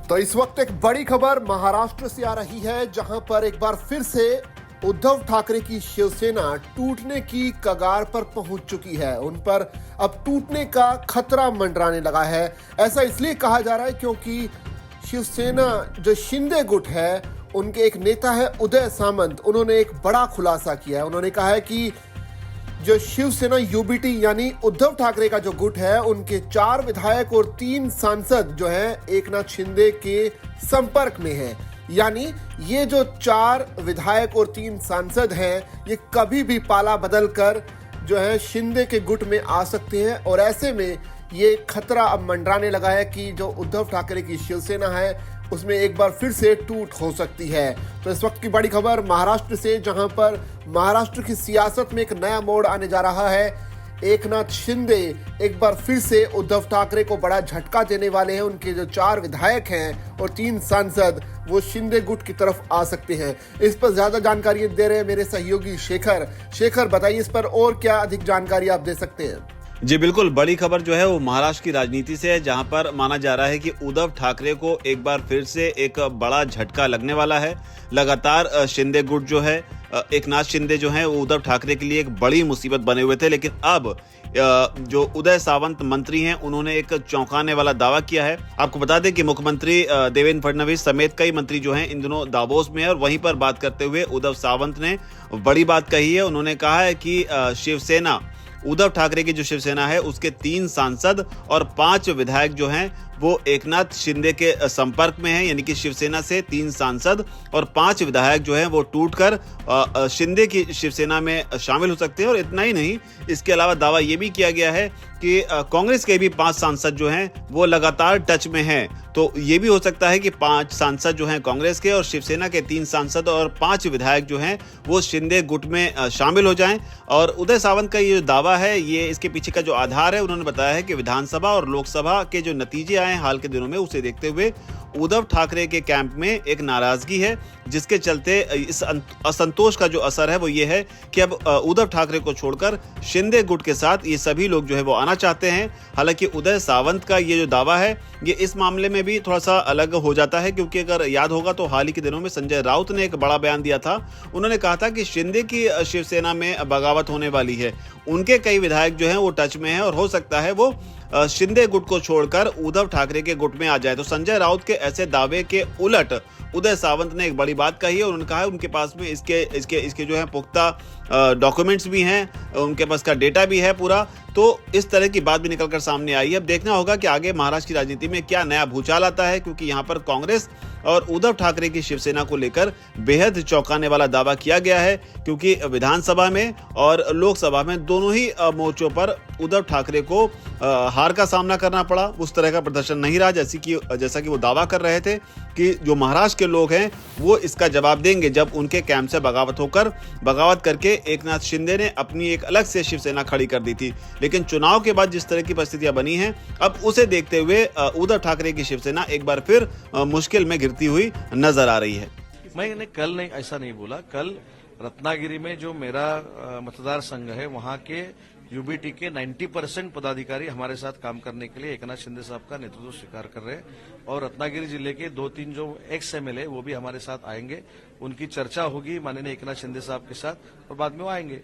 तो इस वक्त एक बड़ी खबर महाराष्ट्र से आ रही है, जहां पर एक बार फिर से उद्धव ठाकरे की शिवसेना टूटने की कगार पर पहुंच चुकी है। उन पर अब टूटने का खतरा मंडराने लगा है। ऐसा इसलिए कहा जा रहा है क्योंकि शिवसेना जो शिंदे गुट है, उनके एक नेता है उदय सामंत। उन्होंने एक बड़ा खुलासा किया है। उन्होंने कहा है कि जो शिवसेना यूबीटी यानी उद्धव ठाकरे का जो गुट है, उनके 4 विधायक और 3 सांसद जो हैं एकनाथ शिंदे के संपर्क में हैं। यानी ये जो 4 विधायक और 3 सांसद हैं, ये कभी भी पाला बदल कर जो है शिंदे के गुट में आ सकते हैं। और ऐसे में ये खतरा अब मंडराने लगा है कि जो उद्धव ठाकरे की शिवसेना है, उसमें एक बार फिर से टूट हो सकती है। तो इस वक्त की बड़ी खबर महाराष्ट्र से, जहां पर महाराष्ट्र की सियासत में एक नया मोड़ आने जा रहा है। एकनाथ शिंदे एक बार फिर से उद्धव ठाकरे को बड़ा झटका देने वाले हैं। उनके जो 4 विधायक हैं और 3 सांसद, वो शिंदे गुट की तरफ आ सकते हैं। इस पर ज्यादा जानकारी दे रहे हैं मेरे सहयोगी शेखर। शेखर, बताइए इस पर और क्या अधिक जानकारी आप दे सकते हैं? जी बिल्कुल, बड़ी खबर जो है वो महाराष्ट्र की राजनीति से है, जहां पर माना जा रहा है कि उद्धव ठाकरे को एक बार फिर से एक बड़ा झटका लगने वाला है। लगातार शिंदे गुट जो है, एकनाथ शिंदे जो है, वो उद्धव ठाकरे के लिए एक बड़ी मुसीबत बने हुए थे। लेकिन अब जो उदय सामंत मंत्री हैं, उन्होंने एक चौंकाने वाला दावा किया है। आपको बता दें कि मुख्यमंत्री देवेंद्र फडणवीस समेत कई मंत्री जो हैं इन दिनों दावोस में है, और वहीं पर बात करते हुए उद्धव सामंत ने बड़ी बात कही है। उन्होंने कहा है कि शिवसेना, उद्धव ठाकरे की जो शिवसेना है, उसके 3 सांसद और 5 विधायक जो हैं वो एकनाथ शिंदे के संपर्क में हैं। यानी कि शिवसेना से 3 सांसद और 5 विधायक जो हैं वो टूटकर शिंदे की शिवसेना में शामिल हो सकते हैं। और इतना ही नहीं, इसके अलावा दावा ये भी किया गया है कि कांग्रेस के भी 5 सांसद जो हैं वो लगातार टच में हैं। तो ये भी हो सकता है कि 5 सांसद जो हैं कांग्रेस के और शिवसेना के 3 सांसद और 5 विधायक जो हैं वो शिंदे गुट में शामिल हो जाएं। और उदय सावंत का ये जो दावा है, ये इसके पीछे का जो आधार है, उन्होंने बताया है कि विधानसभा और लोकसभा के जो नतीजे आए हाल के दिनों में, उसे देखते हुए उद्धव ठाकरे के कैंप में एक नाराजगी है, जिसके चलते इस असंतोष का जो असर है वो ये है कि अब उद्धव ठाकरे को छोड़कर शिंदे गुट के साथ ये सभी लोग जो है वो आना चाहते हैं। हालांकि उदय सावंत का ये जो दावा है, ये इस मामले में भी थोड़ा सा अलग हो जाता है, क्योंकि अगर याद होगा तो हाल ही के दिनों में संजय राउत ने एक बड़ा बयान दिया था। उन्होंने कहा था कि शिंदे की शिवसेना में बगावत होने वाली है। उनके कई विधायक जो हैं वो टच में हैं और हो सकता है वो शिंदे गुट को छोड़कर उद्धव ठाकरे के गुट में आ जाए। तो संजय राउत के ऐसे दावे के उलट उदय सावंत ने एक बड़ी बात कही है। उन्होंने कहा है उनके पास में इसके जो है पुख्ता डॉक्यूमेंट्स भी हैं, उनके पास का डेटा भी है पूरा। तो इस तरह की बात भी निकलकर सामने आई है। अब देखना होगा कि आगे महाराष्ट्र की राजनीति में क्या नया भूचाल आता है, क्योंकि यहाँ पर कांग्रेस और उद्धव ठाकरे की शिवसेना को लेकर बेहद चौंकाने वाला दावा किया गया है, क्योंकि विधानसभा में और लोकसभा में दोनों ही मोर्चों पर उद्धव ठाकरे को हार का सामना करना पड़ा। उस तरह का प्रदर्शन नहीं रहा जैसा कि वो दावा कर रहे थे कि जो महाराष्ट्र के लोग हैं वो इसका जवाब देंगे, जब उनके कैंप से बगावत करके एकनाथ शिंदे ने अपनी एक अलग से शिवसेना खड़ी कर दी थी। लेकिन चुनाव के बाद जिस तरह की परिस्थितियां बनी हैं, अब उसे देखते हुए उद्धव ठाकरे की शिवसेना एक बार फिर मुश्किल में गिरती हुई नजर आ रही है। मैंने कल नहीं ऐसा नहीं बोला। कल रत्नागिरी में जो मेरा मतदार संघ है, वहां के यूबीटी के 90% पदाधिकारी हमारे साथ काम करने के लिए एकनाथ शिंदे साहब का नेतृत्व स्वीकार कर रहे हैं। और रत्नागिरी जिले के 2-3 जो एक्स एमएलए वो भी हमारे साथ आएंगे। उनकी चर्चा होगी माननीय एकनाथ शिंदे साहब के साथ और बाद में वो आएंगे।